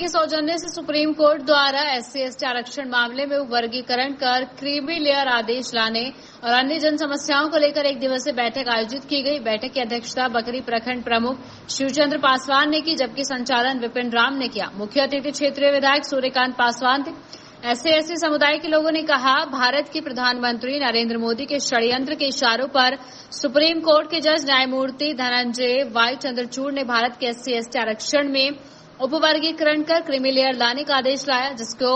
के सौजन्य से सुप्रीम कोर्ट द्वारा SC/ST आरक्षण मामले में वर्गीकरण कर क्रीमी लेयर आदेश लाने और अन्य जन समस्याओं को लेकर एक दिवसीय बैठक आयोजित की गई। बैठक की अध्यक्षता बकरी प्रखंड प्रमुख शिवचंद्र पासवान ने की, जबकि संचालन विपिन राम ने किया। मुख्य अतिथि क्षेत्रीय विधायक सूर्यकांत पासवान थे। SC/ST समुदाय के लोगों ने कहा, भारत के प्रधानमंत्री नरेंद्र मोदी के षड्यंत्र के इशारों पर सुप्रीम कोर्ट के जज न्यायमूर्ति धनंजय वाई चंद्रचूड़ ने भारत के SC/ST आरक्षण में उपवर्गीकरण कर क्रीमी लेयर लाने का आदेश लाया, जिसको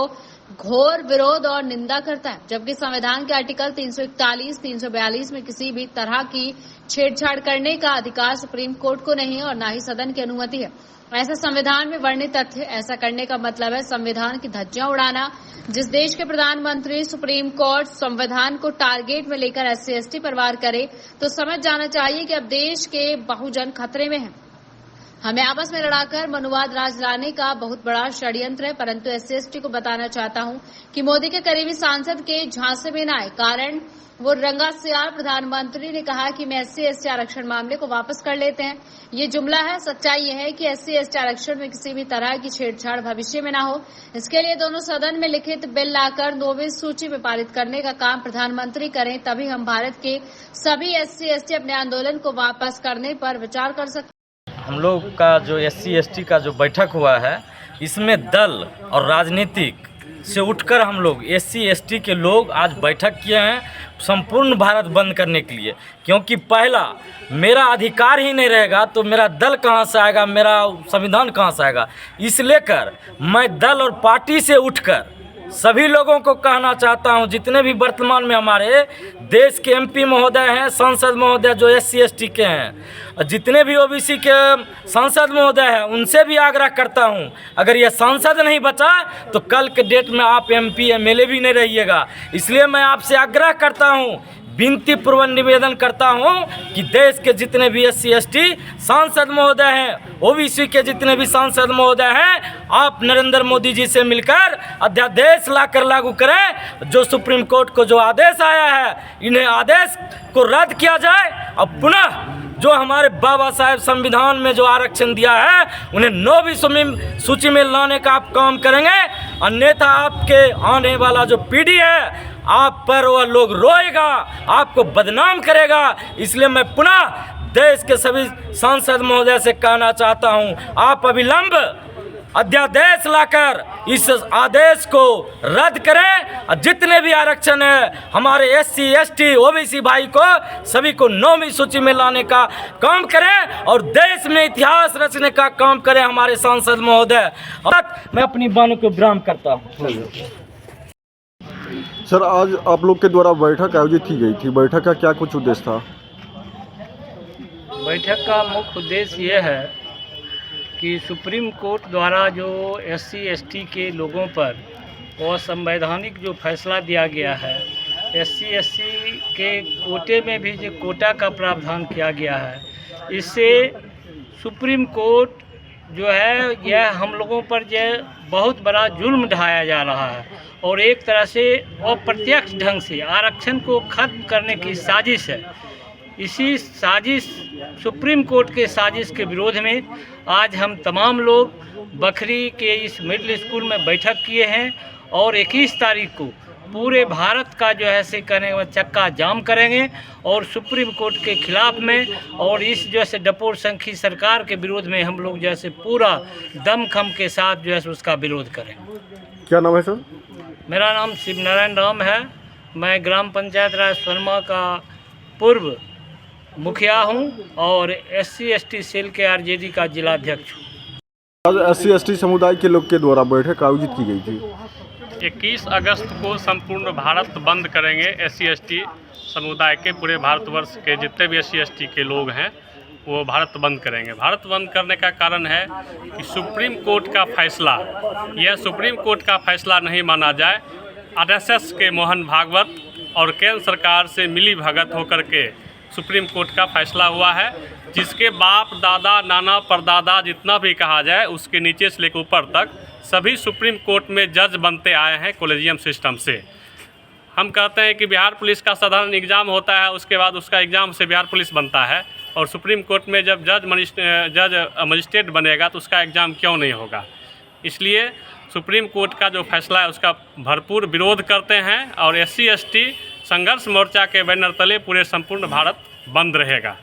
घोर विरोध और निंदा करता है। जबकि संविधान के आर्टिकल 341, 342 में किसी भी तरह की छेड़छाड़ करने का अधिकार सुप्रीम कोर्ट को नहीं और न ही सदन की अनुमति है। ऐसा संविधान में वर्णित तथ्य, ऐसा करने का मतलब है संविधान की धज्जियां उड़ाना। जिस देश के प्रधानमंत्री सुप्रीम कोर्ट संविधान को टारगेट में लेकर SC/ST पर वार करे तो समझ जाना चाहिए कि अब देश के बहुजन खतरे में हैं। हमें आपस में लड़ाकर मनुवाद राज लाने का बहुत बड़ा षड्यंत्र है, परंतु SC/ST को बताना चाहता हूं कि मोदी के करीबी सांसद के झांसे में न आए, कारण वो रंगा सियार प्रधानमंत्री ने कहा कि मैं SC/ST आरक्षण मामले को वापस कर लेते हैं। ये जुमला है। सच्चाई यह है कि SC/ST आरक्षण में किसी भी तरह की छेड़छाड़ भविष्य में न हो। इसके लिए दोनों सदन में लिखित बिल लाकर 9वीं सूची में पारित करने का काम प्रधानमंत्री करें, तभी हम भारत के सभी SC/ST अपने आंदोलन को वापस करने पर विचार कर सकते। हम लोग का जो SC/ST का जो बैठक हुआ है, इसमें दल और राजनीतिक से उठकर हम लोग SC/ST के लोग आज बैठक किए हैं संपूर्ण भारत बंद करने के लिए। क्योंकि पहला, मेरा अधिकार ही नहीं रहेगा तो मेरा दल कहाँ से आएगा, मेरा संविधान कहाँ से आएगा। इस लेकर मैं दल और पार्टी से उठकर सभी लोगों को कहना चाहता हूं, जितने भी वर्तमान में हमारे देश के MP महोदय हैं, सांसद महोदय जो SC/ST के हैं, और जितने भी OBC के सांसद महोदय हैं, उनसे भी आग्रह करता हूं, अगर ये सांसद नहीं बचा तो कल के डेट में आप MP MLA भी नहीं रहिएगा। इसलिए मैं आपसे आग्रह करता हूं, विनती पूर्वक निवेदन करता हूं कि देश के जितने भी SC/ST सांसद महोदय हैं, OBC के जितने भी सांसद महोदय हैं, आप नरेंद्र मोदी जी से मिलकर अध्यादेश लाकर लागू करें। जो सुप्रीम कोर्ट को जो आदेश आया है, इन्हें आदेश को रद्द किया जाए और पुनः जो हमारे बाबा साहेब संविधान में जो आरक्षण दिया है, उन्हें 9वीं सूची में लाने का आप काम करेंगे। अन्यथा आपके आने वाला जो पीढ़ी है, आप पर वह लोग रोएगा, आपको बदनाम करेगा। इसलिए मैं पुनः देश के सभी सांसद महोदय से कहना चाहता हूं, आप अविलंब अध्यादेश लाकर इस आदेश को रद्द करें और जितने भी आरक्षण है हमारे SC/ST OBC भाई को सभी को 9वीं सूची में लाने का काम करें और देश में इतिहास रचने का काम करें हमारे सांसद महोदय। मैं अपनी बातों को विराम करता हूँ। सर, आज आप लोग के द्वारा बैठक आयोजित की गई थी, बैठक का क्या कुछ उद्देश्य था? बैठक का मुख्य उद्देश्य ये है कि सुप्रीम कोर्ट द्वारा जो SC/ST के लोगों पर असंवैधानिक जो फैसला दिया गया है, SC/ST के कोटे में भी जो कोटा का प्रावधान किया गया है, इससे सुप्रीम कोर्ट जो है यह हम लोगों पर जो बहुत बड़ा जुल्म ढाया जा रहा है और एक तरह से अप्रत्यक्ष ढंग से आरक्षण को खत्म करने की साजिश है। इसी साजिश, सुप्रीम कोर्ट के साजिश के विरोध में आज हम तमाम लोग बखरी के इस मिडिल स्कूल में बैठक किए हैं और 21 तारीख को पूरे भारत का जो है से कहने चक्का जाम करेंगे और सुप्रीम कोर्ट के खिलाफ में और इस जैसे डपोर संखी सरकार के विरोध में हम लोग जैसे पूरा दमखम के साथ जो है उसका विरोध करें। क्या नाम है सर? मेरा नाम शिव नारायण राम है। मैं ग्राम पंचायत राज सोनमा का पूर्व मुखिया हूं और SC/ST सेल के RJD का जिला अध्यक्ष हूं। आज SC/ST समुदाय के लोग के द्वारा बैठक आयोजित की गई थी। 21 अगस्त को संपूर्ण भारत बंद करेंगे। SC/ST समुदाय के पूरे भारतवर्ष के जितने भी SC/ST के लोग हैं वो भारत बंद करेंगे। भारत बंद करने का कारण है कि सुप्रीम कोर्ट का फैसला, यह सुप्रीम कोर्ट का फैसला नहीं माना जाए। RSS के मोहन भागवत और केंद्र सरकार से मिली भगत होकर के सुप्रीम कोर्ट का फैसला हुआ है, जिसके बाप दादा नाना परदादा जितना भी कहा जाए उसके नीचे से लेकर ऊपर तक सभी सुप्रीम कोर्ट में जज बनते आए हैं कॉलेजियम सिस्टम से। हम कहते हैं कि बिहार पुलिस का साधारण एग्ज़ाम होता है, उसके बाद उसका एग्ज़ाम से बिहार पुलिस बनता है, और सुप्रीम कोर्ट में जब जज मजिस्ट्रेट बनेगा तो उसका एग्ज़ाम क्यों नहीं होगा। इसलिए सुप्रीम कोर्ट का जो फैसला है उसका भरपूर विरोध करते हैं और SC ST संघर्ष मोर्चा के बैनर तले पूरे संपूर्ण भारत बंद रहेगा।